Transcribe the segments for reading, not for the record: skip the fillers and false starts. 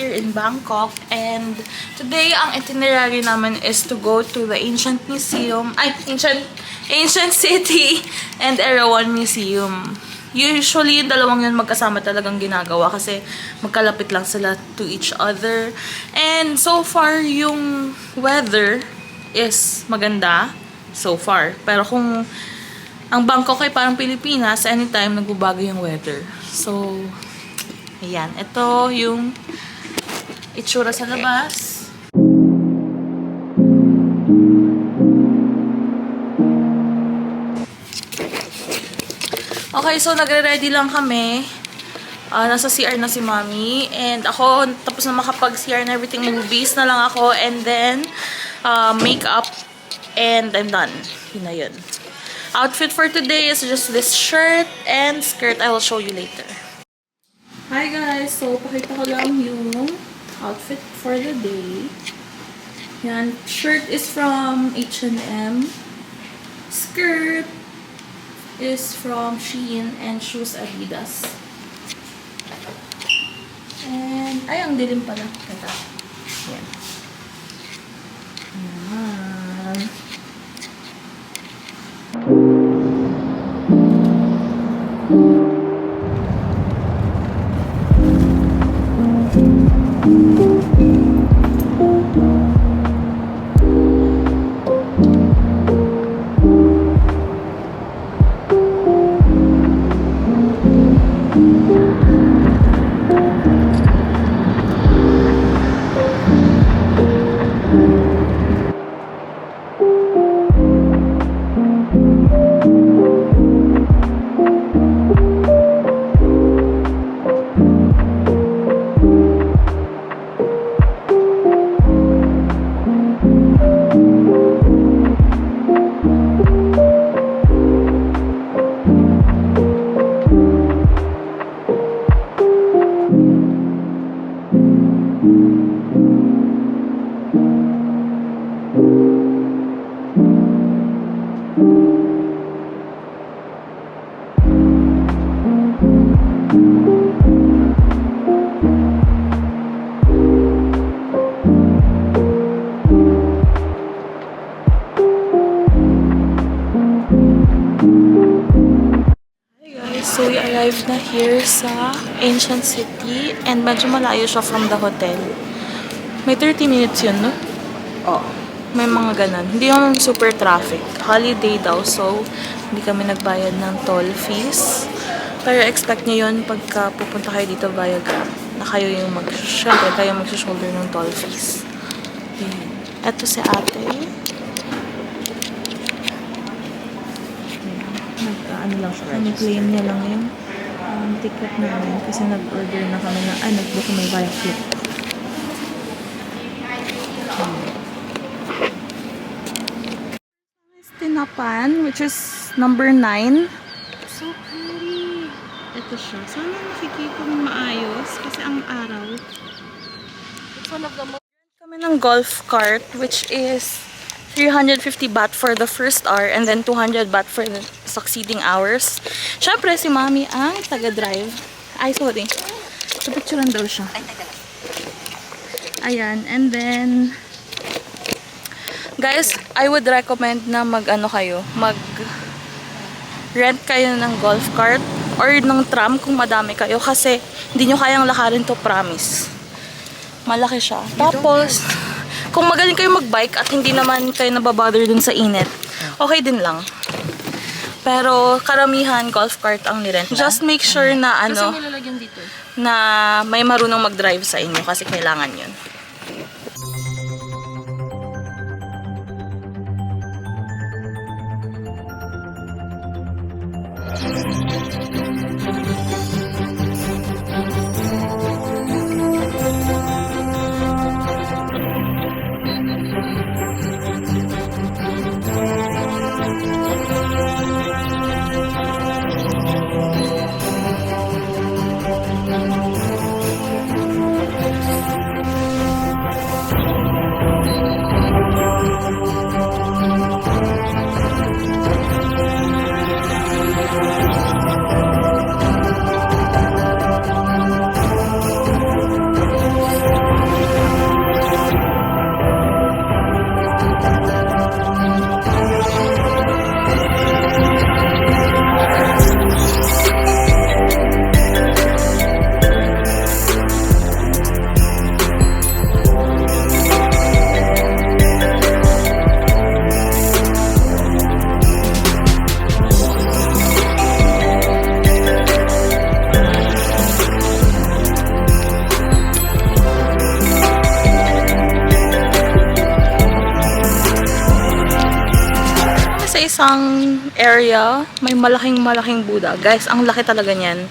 here in Bangkok, and today ang itinerary namin is to go to the Ancient Museum, Ancient City and Erawan Museum. Usually, yung dalawang yun magkasama talagang ginagawa kasi magkalapit lang sila to each other. And so far, yung weather is maganda so far. Pero kung ang Bangkok ay parang Pilipinas, anytime nagbabago yung weather. So, ayan. Ito yung itsura sa labas. Okay, so nagre-ready lang kami. Nasa CR na si Mommy. And ako, tapos na makapag-CR and everything, movies na lang ako. And then, makeup. And I'm done. Yun na yun. Outfit for today is just this shirt and skirt. I will show you later. Hi guys! So, pakita ko lang yung outfit for the day. Yan. Shirt is from H&M. Skirt is from Shein and shoes Adidas. And, ay, ang dilim pala. Kata. Yan. Yan. So, we arrived na here sa Ancient City and medyo malayo siya from the hotel. May 30 minutes yun, no? Oo. May mga ganun. Hindi naman super traffic. Holiday daw, so hindi kami nagbayad ng toll fees. Pero expect nyo yun pagka pupunta kayo dito via Grab. Na kayo yung syempre kayo mag-shoulder ng toll fees. Ito si ate. Ano lang siya, claim niya lang yung ticket namin kasi nag-order na kami ng nag-book may via Flip. Tinapan, which is number 9. So pretty. Ito siya. Sana nakikita mo maayos kasi ang araw. It's one of the most... Kami ng golf cart, which is 350 baht for the first hour and then 200 baht for the succeeding hours. Syempre, si Mommy ang taga-drive. Ay, sorry. So, picturean daw siya. Ayan. And then, guys, I would recommend na mag-rent kayo ng golf cart or ng tram kung madami kayo kasi hindi nyo kayang lakarin to, promise. Malaki siya. Tapos, kung magaling kayo mag-bike at hindi naman kayo nababother dun sa init, okay din lang. Pero karamihan golf cart ang nirent. Just make sure na na may marunong mag-drive sa inyo kasi kailangan yun. isang area, may malaking Buddha. Guys, ang laki talaga niyan.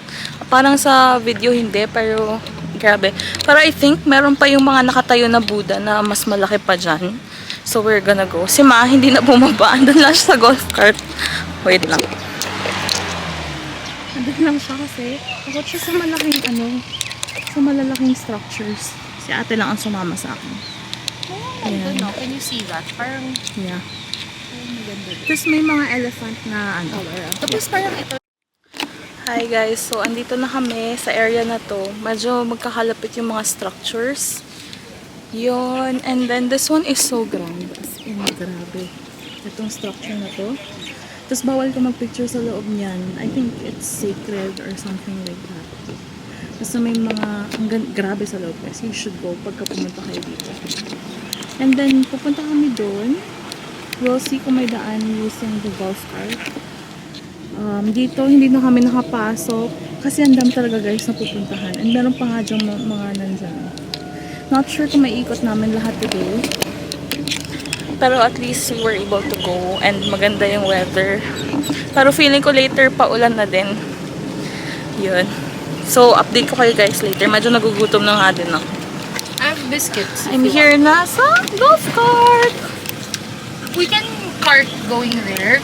Parang sa video hindi, pero grabe. Pero I think meron pa yung mga nakatayo na Buddha na mas malaki pa dyan. So we're gonna go. Si Ma, hindi na bumaba. Andun lang siya sa golf cart. Wait lang. Andun lang siya kasi takot siya sa malalaking structures. Si ate lang ang sumama sa akin. I don't know. Can you see that? Parang, Yeah. maganda. Tapos may mga elephant na Tapos parang ito. Hi guys, so andito na kami sa area na to. Medyo magkakalapit yung mga structures. Yun. And then this one is so grand. As in, grabe. Itong structure na to. Tapos bawal ka magpicture sa loob niyan. I think it's sacred or something like that. Basta may mga, grabe sa loob guys. You should go pagka pumunta kayo dito. And then, pupunta kami doon. We'll see kung may daan using the golf cart. Dito, hindi na kami nakapasok. Kasi ang dami talaga guys na pupuntahan. And meron pa nga dyan mga nandyan. Not sure kung may ikot namin lahat today. Pero at least we were able to go. And maganda yung weather. Pero feeling ko later pa ulan na din. Yun. So, update ko kayo guys later. Medyo nagugutom na nga din ako. I have biscuits. I'm here na sa golf cart. We can park going there.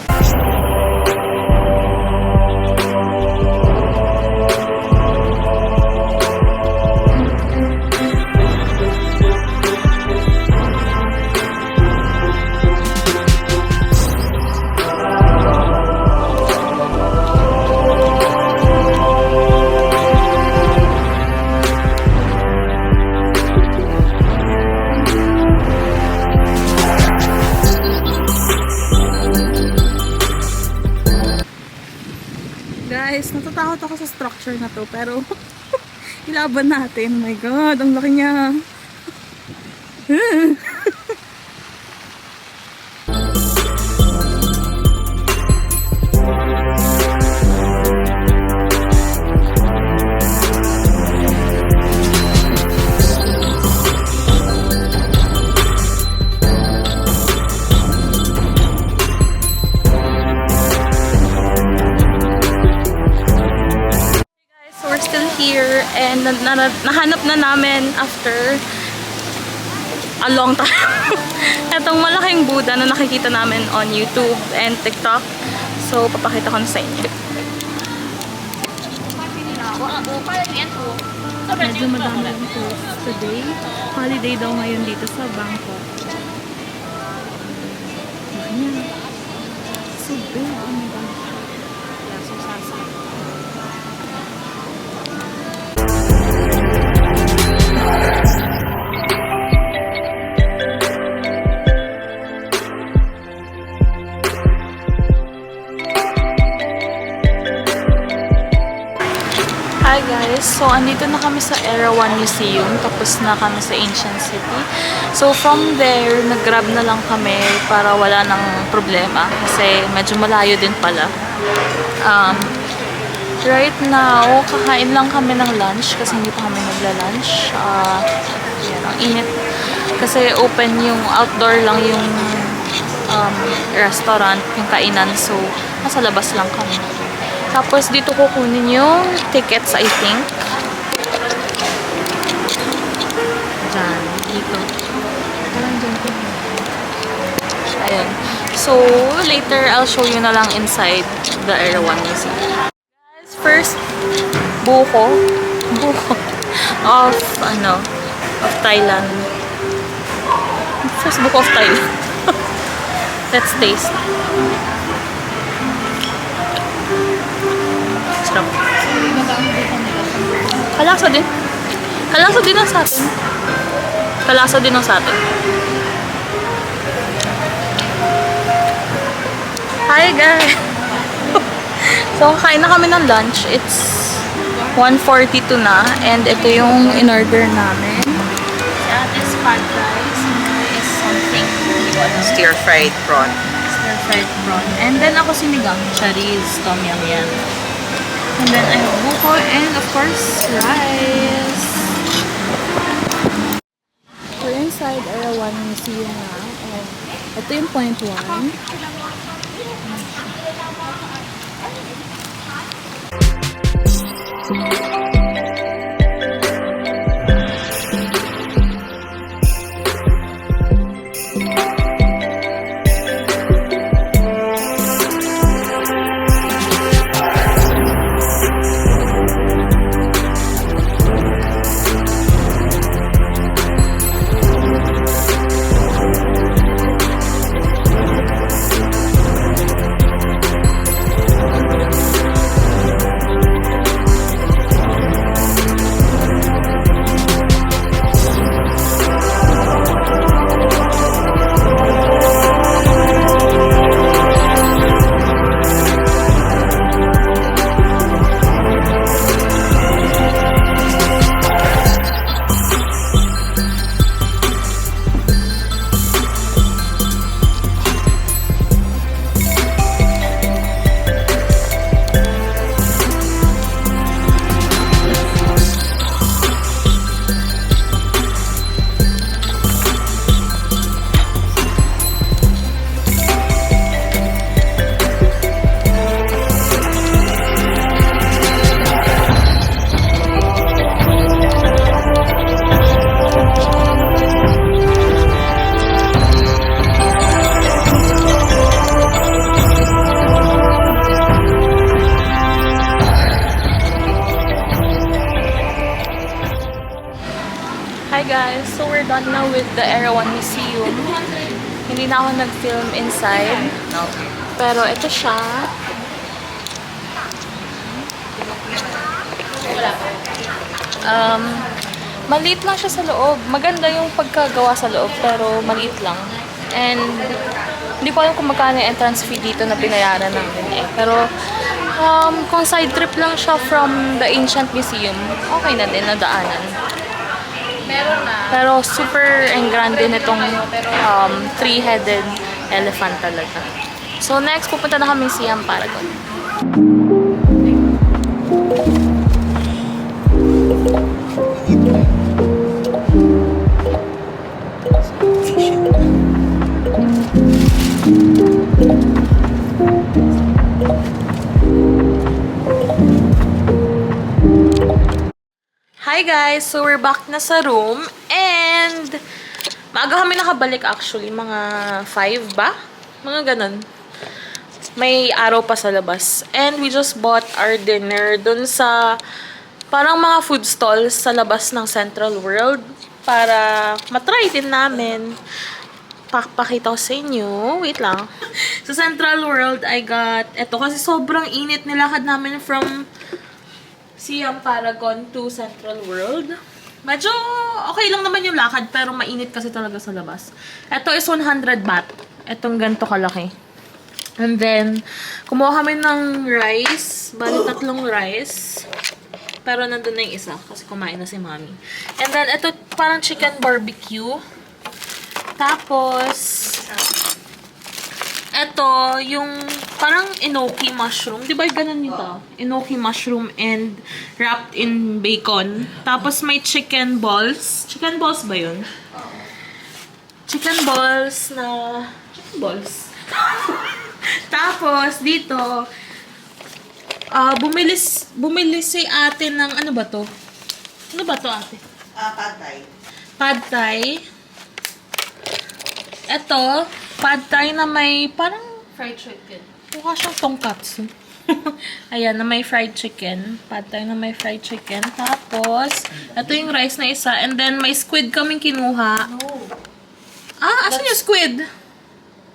Guys, natatakot ako sa structure na to, pero ilaban natin. Oh my God, ang laki niya. Here and nahanap na namin after a long time itong malaking Buddha na nakikita namin on YouTube and TikTok. So papakita ko na sa inyo. Medyo madami lang tourists today. Holiday daw ngayon dito sa Bangkok. Ayan. So big. Oh my God. Yeah, so sasa. Hi guys! So, andito na kami sa Erawan Museum. Tapos na kami sa Ancient City. So, from there, nag-grab na lang kami para wala nang problema. Kasi medyo malayo din pala. Right now, kakain lang kami ng lunch kasi hindi pa kami nagla-lunch. Yan, ang init. Kasi open yung outdoor lang yung restaurant, yung kainan. So, nasa labas lang kami. Tapos dito kukunin yung tickets, I think. Diyan, dito. Parang dyan ko. Ayun. So, later I'll show you na lang inside the Erawan Museum. Guys, first, buko of Thailand. First buko of Thailand. Let's taste. Sarap. Kalasa din. Kalasa din ang sa atin. Kalasa din ang sa atin. Hi guys! So, kakain na kami ng lunch. It's 1:42 na. And ito yung in-order namin. Si ate's pad rice. Is something. Stir-fried prawn. Stir-fried prawn. And then ako sinigang. Charis, tom yum yan. And then I have buko and of course, rice. We're inside Erawan Museum na. And ito yung point 1. Hi guys, so we're done now with the Erawan Museum. Hindi na ako nag-film inside. Pero ito siya. Maliit lang siya sa loob. Maganda yung pagkagawa sa loob, pero maliit lang. And hindi ko alam kung magkano yung entrance fee dito na binayaran namin eh. Pero kung side trip lang siya from the Ancient Museum, okay na din, nadaanan. Pero super grande nitong three-headed elephant talaga. So next, pupunta na kami Siam Paragon. Hi guys! So we're back na sa room and maaga kami nakabalik actually, mga 5 ba? Mga ganun. May araw pa sa labas. And we just bought our dinner dun sa parang mga food stalls sa labas ng Central World para matry din namin. Pakita ko sa inyo. Wait lang. Sa Central World, I got eto kasi sobrang init nilakad namin from Siam Paragon to Central World. Medyo okay lang naman yung lakad pero mainit kasi talaga sa labas. Ito is 100 baht. Itong ganito kalaki. And then, kumuha kami ng rice. Bali, 3 rice. Pero nandun na yung isa kasi kumain na si Mommy. And then, ito parang chicken barbecue. Tapos, ito yung parang enoki mushroom. Di ba ganun nito? Enoki mushroom and wrapped in bacon. Tapos may chicken balls. Chicken balls ba yun? Chicken balls na... Chicken balls. Tapos, dito, bumili si ate ng, ano ba to? Ano ba to, ate? Pad thai. Pad thai. Ito, pad thai na may parang Fried chicken. mukha siyang tonkatsu. Ayan, na may fried chicken. Pad thai na may fried chicken. Tapos, ito yung rice na isa. And then, may squid kaming kinuha. No. Ah, asan yung squid?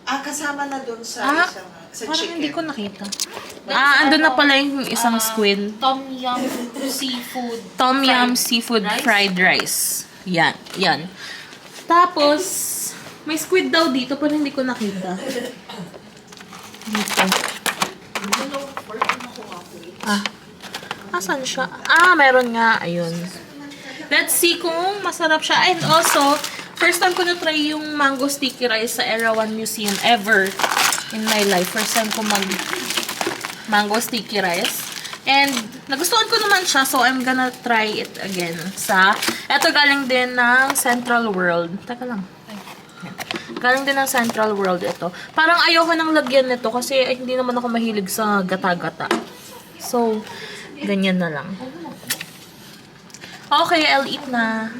Kasama na dun sa isang sa Parang chicken. hindi ko nakita. Andun na pala yung isang squid. Tom yum seafood. Tom yum seafood fried rice. Yan, yan. Tapos, may squid daw dito, pero hindi ko nakita. Dito. Asan siya? Meron nga. Ayun. Let's see kung masarap siya. And also, first time ko na-try yung mango sticky rice sa Erawan Museum ever in my life. First time ko mango sticky rice. And, nagustuhan ko naman siya, so I'm gonna try it again sa... Ito galing din ng Central World. Teka lang. Yan. Galing din ng Central World ito. Parang ayoko nang lagyan nito kasi ay, hindi naman ako mahilig sa gata-gata. So, ganyan na lang. Okay, I'll eat na.